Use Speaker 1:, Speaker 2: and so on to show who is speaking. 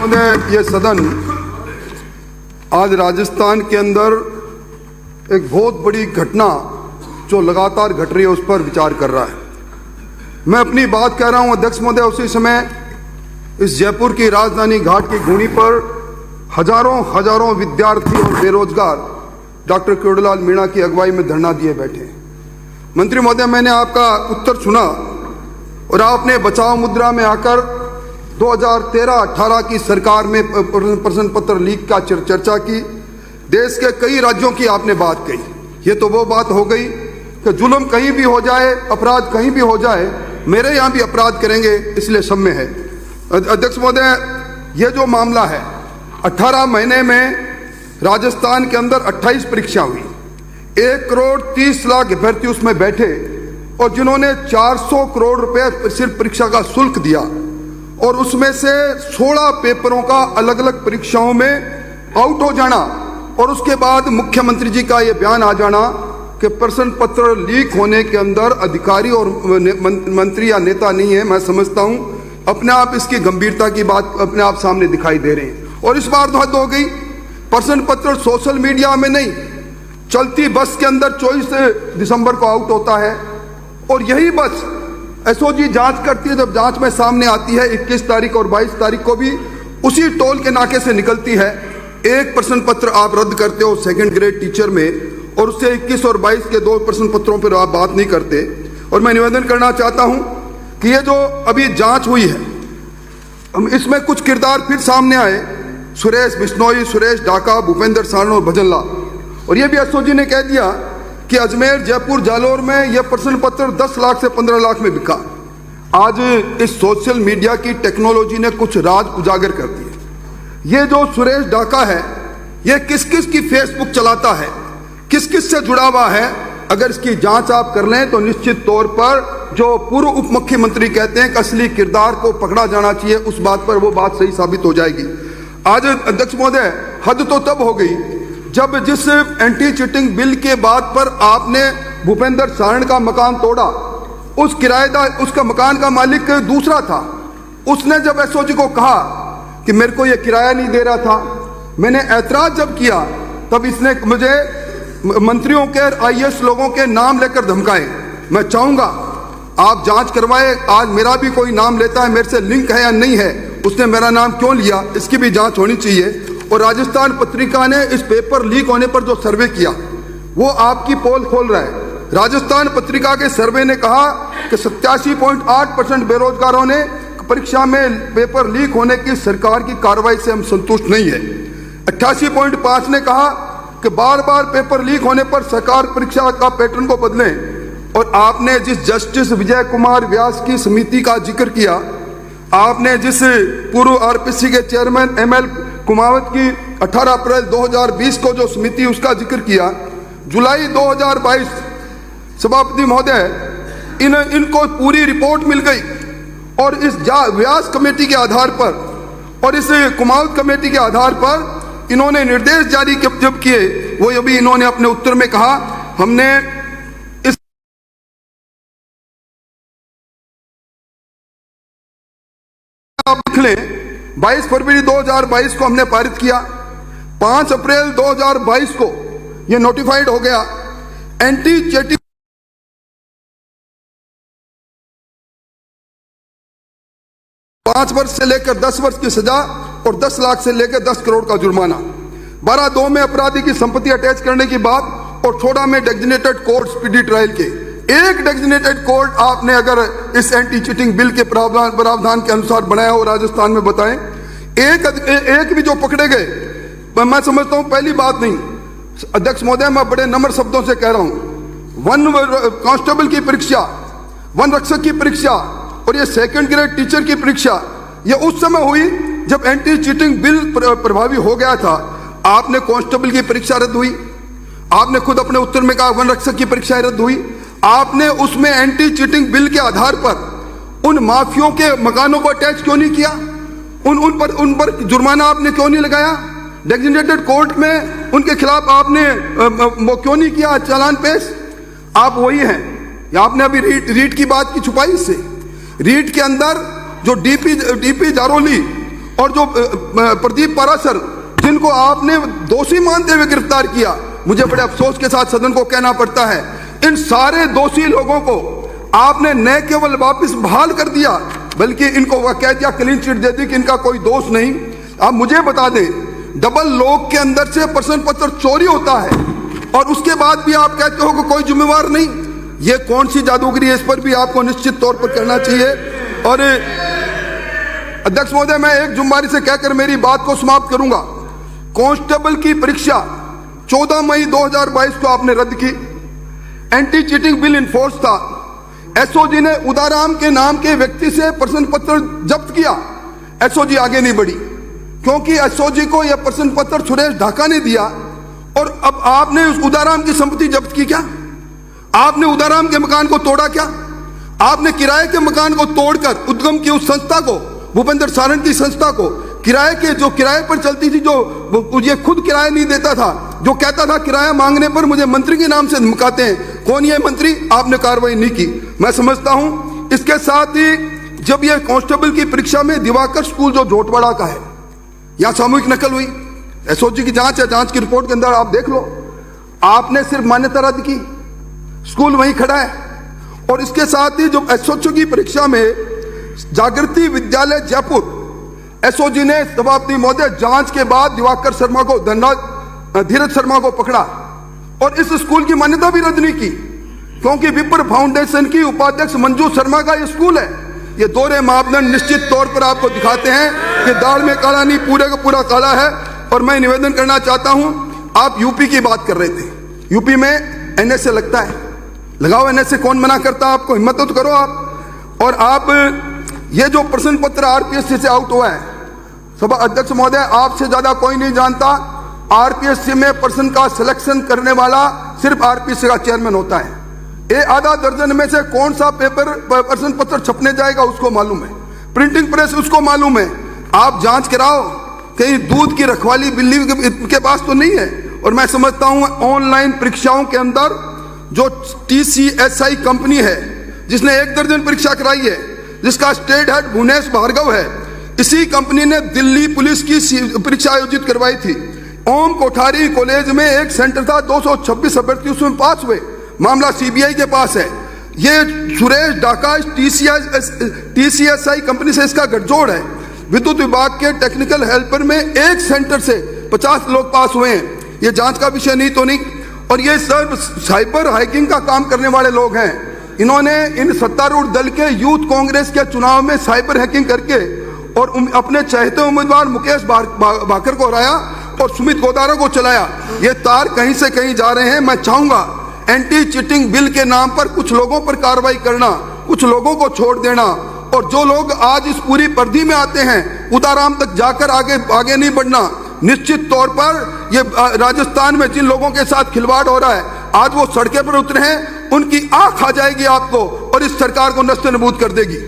Speaker 1: महोदय, ये सदन आज राजस्थान के अंदर एक बहुत बड़ी घटना जो लगातार घट रही है उस पर विचार कर रहा है। मैं अपनी बात कह रहा हूं अध्यक्ष महोदय, उसी समय इस जयपुर की राजधानी घाट की घूनी पर हजारों विद्यार्थी और बेरोजगार डॉक्टर किरोड़ीलाल मीणा की अगुवाई में धरना दिए बैठे हैं। मंत्री महोदय, मैंने आपका उत्तर सुना और आपने बचाव मुद्रा में आकर 2013-18 की सरकार में प्रश्न पत्र लीक का चर्चा की। देश के कई राज्यों की आपने बात कही। ये तो वो बात हो गई कि जुल्म कहीं भी हो जाए, अपराध कहीं भी हो जाए, मेरे यहाँ भी अपराध करेंगे, इसलिए सब में है। अध्यक्ष महोदय, ये जो मामला है, 18 महीने में राजस्थान के अंदर 28 परीक्षा हुई, 1 करोड़ 30 लाख अभ्यर्थी उसमें बैठे और जिन्होंने 400 करोड़ रुपए सिर्फ परीक्षा का शुल्क दिया और उसमें से 16 पेपरों का अलग अलग परीक्षाओं में आउट हो जाना और उसके बाद मुख्यमंत्री जी का यह बयान आ जाना कि प्रश्न पत्र लीक होने के अंदर अधिकारी और मंत्री या नेता नहीं है। मैं समझता हूं अपने आप इसकी गंभीरता की बात अपने आप सामने दिखाई दे रही है। और इस बार तो हद हो गई, प्रश्न पत्र सोशल मीडिया में नहीं, चलती बस के अंदर 24 दिसंबर को आउट होता है और यही बस एसओजी जांच करती है। जब जांच में सामने आती है 21 तारीख और 22 तारीख को भी उसी टोल के नाके से निकलती है। एक प्रश्न पत्र आप रद्द करते हो सेकंड ग्रेड टीचर में और उससे 21 और 22 के 2 प्रश्न पत्रों पर आप बात नहीं करते। और मैं निवेदन करना चाहता हूं कि ये जो अभी जांच हुई है, इसमें कुछ किरदार फिर सामने आए, सुरेश बिश्नोई, सुरेश ढाका, भूपेंद्र सारण और भजन लाल। और ये भी एसओजी ने कह दिया कि अजमेर, जयपुर, जालौर में यह प्रश्न पत्र 10 लाख से 15 लाख में बिका। आज इस सोशल मीडिया की टेक्नोलॉजी ने कुछ राज उजागर कर दिए। ये जो सुरेश ढाका है, ये किस किस की फेसबुक चलाता है, किस किस से जुड़ा हुआ है, अगर इसकी जांच आप कर लें तो निश्चित तौर पर जो पूर्व उप मुख्यमंत्री कहते हैं कि असली किरदार को पकड़ा जाना चाहिए, उस बात पर वो बात सही साबित हो जाएगी। आज अध्यक्ष महोदय, हद तो तब हो गई जब जिस एंटी चीटिंग बिल के बाद पर आपने भूपेंद्र सारण का मकान तोड़ा, उस किराएदार, उसका मकान का मालिक दूसरा था, उसने जब एसओजी को कहा कि मेरे को यह किराया नहीं दे रहा था, मैंने ऐतराज जब किया तब इसने मुझे मंत्रियों के, आईएएस लोगों के नाम लेकर धमकाए। मैं चाहूंगा आप जांच करवाए, आज मेरा भी कोई नाम लेता है, मेरे से लिंक है या नहीं है, उसने मेरा नाम क्यों लिया, इसकी भी जांच होनी चाहिए। और राजस्थान पत्रिका ने इस पेपर लीक होने पर जो सर्वे किया वो आपकी पोल खोल रहा है। राजस्थान पत्रिका के सर्वे ने कहा कि 87.8% बेरोजगारों ने परीक्षा में पेपर लीक होने की सरकार की कार्रवाई से हम संतुष्ट नहीं है। 88.5 ने कहा कि बार बार पेपर लीक होने पर सरकार परीक्षा का पैटर्न को बदलें। और आपने जिस जस्टिस विजय कुमार व्यास की समिति का जिक्र किया, आपने जिस पूर्व आरपीसी के चेयरमैन एमएल कुमावत की 18 अप्रैल 2020 को जो समिति उसका जिक्र किया, जुलाई 2022 सभापति महोदय इनको पूरी रिपोर्ट मिल गई और इस व्यास कमेटी के आधार पर और इस कुमावत कमेटी के आधार पर इन्होंने निर्देश जारी जब किए, वो अभी इन्होंने अपने उत्तर में कहा हमने इस लिख लें 22 फरवरी 2022 को हमने पारित किया, 5 अप्रैल 2022 को यह नोटिफाइड हो गया। एंटी चीटिंग 5 वर्ष से लेकर 10 वर्ष की सजा और 10 लाख से लेकर 10 करोड़ का जुर्माना। 12(2) में अपराधी की संपत्ति अटैच करने की बात और 16 में डेजिग्नेटेड कोर्ट स्पीडी ट्रायल के। एक डेजिग्नेटेड कोर्ट आपने अगर इस एंटी चीटिंग बिल के प्रावधान के अनुसार बनाया हो राजस्थान में, बताएं एक भी जो पकड़े गए। मैं समझता हूं पहली बात नहीं अध्यक्ष महोदय, मैं बड़े नम्र शब्दों से कह रहा हूं, वन कांस्टेबल की परीक्षा, वन रक्षक की परीक्षा और ये सेकंड ग्रेड टीचर की परीक्षा ये उस समय हुई जब एंटी चीटिंग बिल प्रभावी हो गया था। आपने कांस्टेबल की परीक्षा रद्द हुई, आपने खुद अपने उत्तर में कहा वन रक्षक की परीक्षा रद्द हुई। आपने उसमें एंटी चीटिंग बिल के आधार पर उन माफियों के मकानों को अटैच क्यों नहीं किया, उन पर जुर्माना आपने क्यों नहीं लगाया, डेजिग्नेटेड कोर्ट में उनके खिलाफ आपने वो क्यों नहीं किया चालान पेश। आप वही हैं, आपने अभी रीट की बात की छुपाई से। रीट के अंदर जो डीपी जारोली और जो प्रदीप पारासर, जिनको आपने दोषी मानते हुए गिरफ्तार किया, मुझे बड़े अफसोस के साथ सदन को कहना पड़ता है, इन सारे दोषी लोगों को आपने न केवल वापस बहाल कर दिया, बल्कि इनको वह कह दिया, क्लीन चिट दे दी कि इनका कोई दोष नहीं। आप मुझे बता दें, डबल लॉक के अंदर से प्रश्न पत्र चोरी होता है और उसके बाद भी आप कहते हो कि कोई जिम्मेवार नहीं। ये कौन सी जादूगरी है? इस पर भी आपको निश्चित तौर पर करना चाहिए। और अध्यक्ष महोदय, मैं एक जुम्मारी से कहकर मेरी बात को समाप्त करूंगा। कांस्टेबल की परीक्षा 14 मई 2022 को आपने रद्द की। एंटी चीटिंग बिल इन्फोर्स था। एसओजी ने उदाराम के नाम के व्यक्ति से प्रश्न पत्र जब्त किया। एसओजी आगे नहीं बढ़ी क्योंकि एसओजी को यह प्रश्न पत्र सुरेश ढाका ने दिया। और अब आपने उस उदाराम की संपत्ति जब्त की क्या? आपने उदाराम के मकान को तोड़ा क्या? आपने किराए के मकान को तोड़कर उद्गम की उस संस्था को, भूपेंद्र सारंग की संस्था को, किराए के जो किराए पर चलती थी, जो ये खुद किराया नहीं देता था, जो कहता था किराया मांगने पर मुझे मंत्री के नाम से धमकाते हैं, कौन ये मंत्री? आपने कार्रवाई नहीं की। मैं समझता हूं इसके साथ ही जब ये कांस्टेबल की परीक्षा में दिवाकर स्कूल जो जोटवाड़ा का है, यहां सामूहिक नकल हुई। एसओजी की जांच है, जांच की रिपोर्ट के अंदर आप देख लो। आपने सिर्फ मान्यता रद्द की, स्कूल वहीं खड़ा है। और इसके साथ ही जो एसओजी की परीक्षा में जागृति विद्यालय जयपुर, एसओजी ने सभापति महोदय जांच के बाद दिवाकर शर्मा को, धीरज शर्मा को पकड़ा और इस स्कूल की मान्यता भी रद्द नहीं की क्योंकि विप्र फाउंडेशन की उपाध्यक्ष मंजू शर्मा का यह स्कूल है। ये दोहरे मापदंड निश्चित तौर पर आपको दिखाते हैं कि दाढ़ में काला नहीं, पूरे का पूरा काला है। और मैं निवेदन करना चाहता हूं, आप यूपी की बात कर रहे थे, यूपी में एनएसए लगता है, लगाओ एनएसए, कौन मना करता? आपको हिम्मत तो करो आप। और आप ये जो प्रश्न पत्र आरपीएससी से आउट हुआ है, सभा अध्यक्ष महोदय, आपसे ज्यादा कोई नहीं जानता, आरपीएससी में प्रश्न का सिलेक्शन करने वाला सिर्फ आरपीएससी का चेयरमैन होता है। ये आधा दर्जन में से कौन सा पेपर प्रश्न पत्र छपने जाएगा उसको मालूम है, प्रिंटिंग प्रेस उसको मालूम है। आप जांच कराओ, कहीं दूध की रखवाली बिल्ली के पास तो नहीं है। और मैं समझता हूं ऑनलाइन परीक्षाओं के अंदर जो टीसीएसआई कंपनी है, जिसने 1 दर्जन परीक्षा कराई है, जिसका स्टेट हेड भुवनेश भार्गव है, इसी कंपनी ने दिल्ली पुलिस की परीक्षा आयोजित करवाई थी। ओम कोठारी कॉलेज में एक सेंटर था, 226 अभ्यर्थी उसमें पास हुए। मामला सीबीआई के पास है। ये सुरेश ढाका टीसीएसआई कंपनी से इसका गठजोड़ है। विद्युत विभाग के टेक्निकल हेल्पर में एक सेंटर से 50 लोग पास हुए हैं। ये जांच का विषय नहीं तो नहीं। और ये सब साइबर हैकिंग का काम करने वाले लोग हैं। इन्होंने इन सत्तारूढ़ दल के यूथ कांग्रेस के चुनाव में साइबर हैकिंग करके और अपने चाहते उम्मीदवार मुकेश भाकर को हराया और सुमित गोदारा को चलाया। ये तार कहीं से कहीं जा रहे हैं। मैं चाहूंगा एंटी चीटिंग बिल के नाम पर कुछ लोगों पर कार्रवाई करना, कुछ लोगों को छोड़ देना, और जो लोग आज इस पूरी परिधि में आते हैं उदाराम तक जाकर आगे नहीं बढ़ना। निश्चित तौर पर ये राजस्थान में जिन लोगों के साथ खिलवाड़ हो रहा है, आज वो सड़कें पर उतरे हैं, उनकी आंख आ जाएगी आपको और इस सरकार को नस्तानाबूद कर देगी।